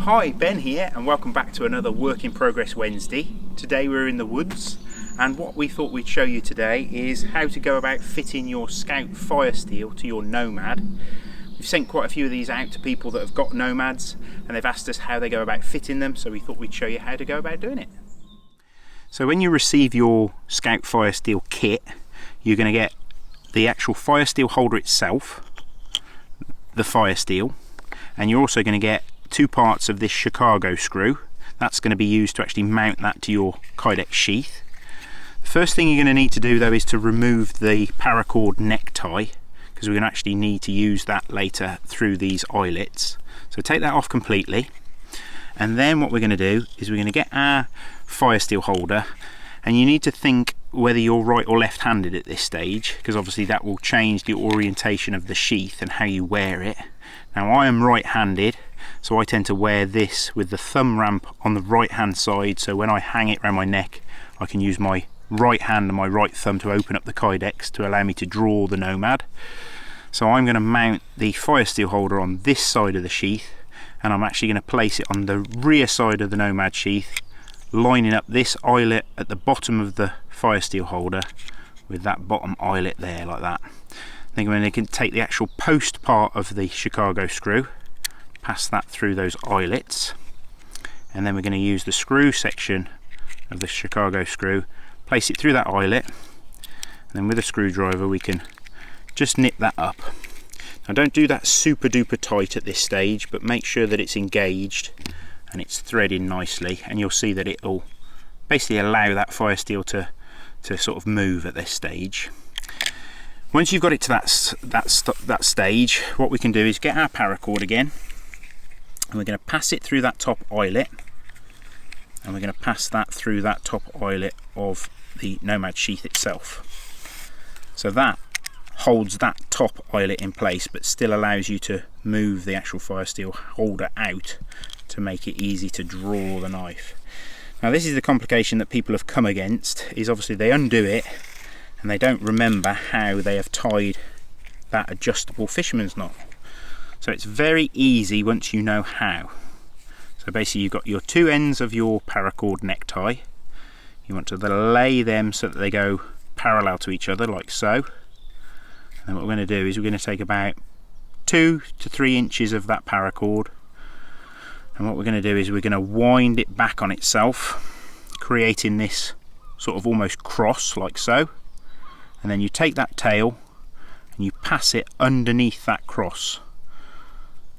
Hi, Ben here, and welcome back to another Work in Progress Wednesday. Today we're in the woods, and what we thought we'd show you today is how to go about fitting your Scout Firesteel to your Nomad. We've sent quite a few of these out to people that have got Nomads, and they've asked us how they go about fitting them, so we thought we'd show you how to go about doing it. So when you receive your Scout Firesteel kit, you're going to get the actual Firesteel holder itself, the Firesteel, and you're also going to get two parts of this Chicago screw. That's going to be used to actually mount that to your Kydex sheath. The first thing you're going to need to do though is to remove the paracord necktie, because we're going to actually need to use that later through these eyelets. So take that off completely, and then what we're going to do is we're going to get our Firesteel holder, and you need to think whether you're right or left-handed at this stage, because obviously that will change the orientation of the sheath and how you wear it. Now I am right-handed, so I tend to wear this with the thumb ramp on the right hand side, so when I hang it around my neck I can use my right hand and my right thumb to open up the Kydex to allow me to draw the Nomad. So I'm going to mount the Firesteel holder on this side of the sheath, and I'm actually going to place it on the rear side of the Nomad sheath, lining up this eyelet at the bottom of the Firesteel holder with that bottom eyelet there, like that. Then we're going to take the actual post part of the Chicago screw, pass that through those eyelets, and then we're going to use the screw section of the Chicago screw, place it through that eyelet, and then with a screwdriver we can just nip that up. Now don't do that super duper tight at this stage, but make sure that it's engaged and it's threading nicely, and you'll see that it'll basically allow that Firesteel to sort of move at this stage. Once you've got it to that stage, what we can do is get our paracord again, and we're going to pass it through that top eyelet, and we're going to pass that through that top eyelet of the Nomad sheath itself. So that holds that top eyelet in place, but still allows you to move the actual Firesteel holder out to make it easy to draw the knife. Now this is the complication that people have come against, is obviously they undo it and they don't remember how they have tied that adjustable fisherman's knot. So it's very easy once you know how. So basically you've got your two ends of your paracord necktie. You want to lay them so that they go parallel to each other, like so. And what we're going to do is we're going to take about 2 to 3 inches of that paracord, and what we're going to do is we're going to wind it back on itself, creating this sort of almost cross, like so. And then you take that tail and you pass it underneath that cross.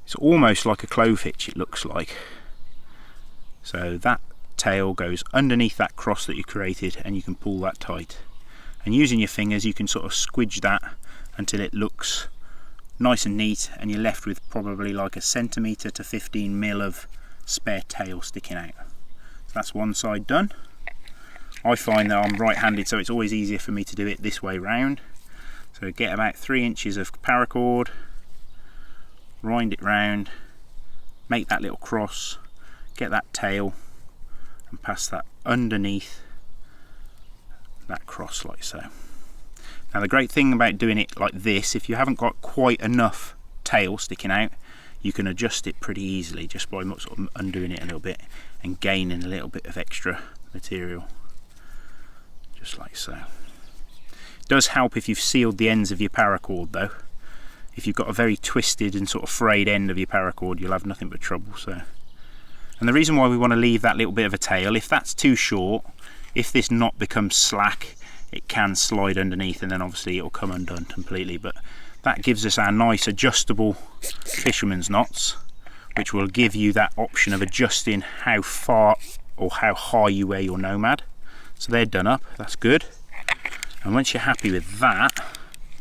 It's almost like a clove hitch, it looks like. So that tail goes underneath that cross that you created, and you can pull that tight. And using your fingers you can sort of squidge that until it looks nice and neat, and you're left with probably like a centimetre to 15 mil of spare tail sticking out. So that's one side done. I find that I'm right-handed, so it's always easier for me to do it this way round. So get about 3 inches of paracord, wind it round, make that little cross, get that tail and pass that underneath that cross, like so. Now the great thing about doing it like this, if you haven't got quite enough tail sticking out, you can adjust it pretty easily just by sort of undoing it a little bit and gaining a little bit of extra material, just like so. It does help if you've sealed the ends of your paracord though. If you've got a very twisted and sort of frayed end of your paracord, you'll have nothing but trouble. So, and the reason why we want to leave that little bit of a tail, if that's too short, if this knot becomes slack, it can slide underneath and then obviously it'll come undone completely. But that gives us our nice adjustable fisherman's knots, which will give you that option of adjusting how far or how high you wear your Nomad. So they're done up, that's good. And once you're happy with that,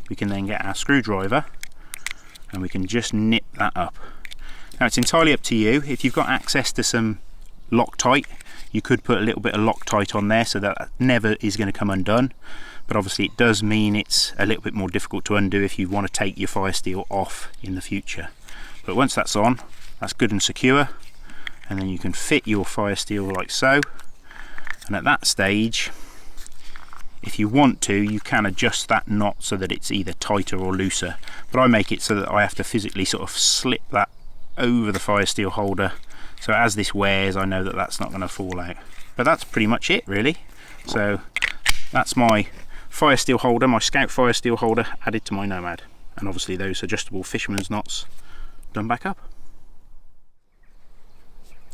we can then get our screwdriver and we can just nip that up. Now it's entirely up to you. If you've got access to some Loctite, you could put a little bit of Loctite on there so that never is going to come undone. But obviously it does mean it's a little bit more difficult to undo if you want to take your Firesteel off in the future. But once that's on, that's good and secure, and then you can fit your Firesteel like so. And at that stage, if you want to, you can adjust that knot so that it's either tighter or looser, but I make it so that I have to physically sort of slip that over the Firesteel holder So as this wears, I know that that's not going to fall out. But that's pretty much it really. So that's my Firesteel holder, my Scout Firesteel holder added to my Nomad. And obviously those adjustable fisherman's knots done back up.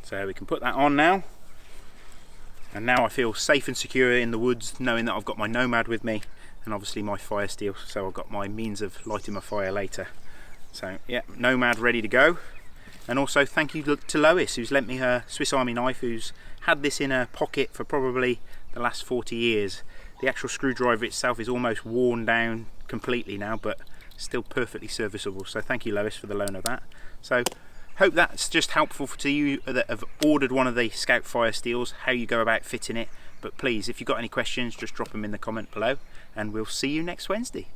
So we can put that on now. And now I feel safe and secure in the woods knowing that I've got my Nomad with me and obviously my Firesteel, so I've got my means of lighting my fire later. So yeah, Nomad ready to go. And also thank you to Lois, who's lent me her Swiss Army knife, who's had this in her pocket for probably the last 40 years. The actual screwdriver itself is almost worn down completely now, but still perfectly serviceable. So thank you, Lois, for the loan of that. So hope that's just helpful to you that have ordered one of the Scout Firesteels, how you go about fitting it. But please, if you've got any questions, just drop them in the comment below, and we'll see you next Wednesday.